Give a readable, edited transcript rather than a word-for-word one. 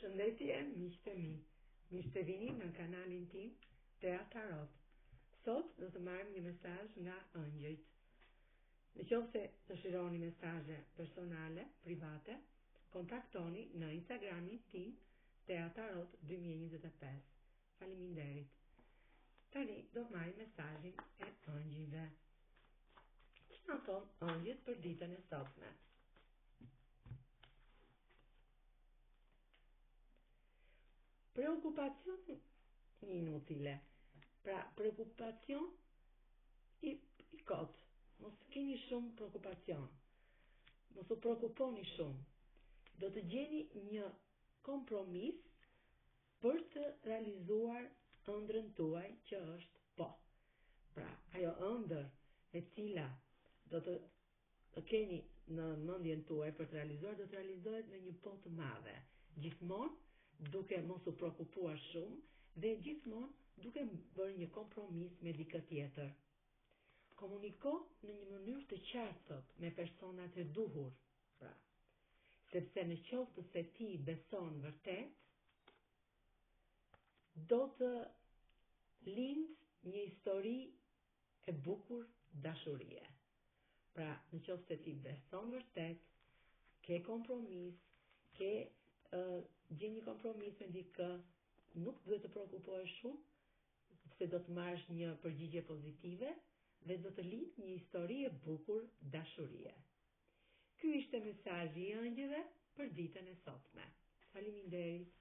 Përshëndetje, miqtë e mi. Mirë se vini në kanalin tim Tea Tarot. Sot do të marrim një mesazh nga ëngjëjt. Nëse dëshironi mesazhe personale, private, kontaktoni në Instagramin tim Tea Tarot 2025. Faleminderit. Tani do të marrim mesazhin e ëngjëjve. Çfarë na thon ëngjëjt për ditën e sotme? Preocupacion inutile. Pra, preocupacion i kot. Mos keni shumë preocupacion. Mos u preokuponi shumë. Do të gjeni një kompromis për të realizuar ëndrrën tuaj që është po. Pra, ajo ëndër e cila do të keni në mendjen tuaj për të realizuar, do të realizohet në një po të madhe. Gjithmonë duke mos u preokupuar shumë dhe gjithmonë duke bërë një kompromis me dikë tjetër. Komuniko në një mënyrë të qartë me personat e duhur, pra, sepse në qoftë se ti beson vërtet, do të lind një histori e bukur dashurie. Pra, në qoftë se ti beson vërtet, ke kompromis, ke gjeni një kompromis me dikë, nuk duhet të preokupohesh shumë, se do të marrësh një përgjigje pozitive dhe do të lind një histori e bukur dashurie. Ky ishte mesazhi i ëngjëve për ditën e sotme. Faleminderit.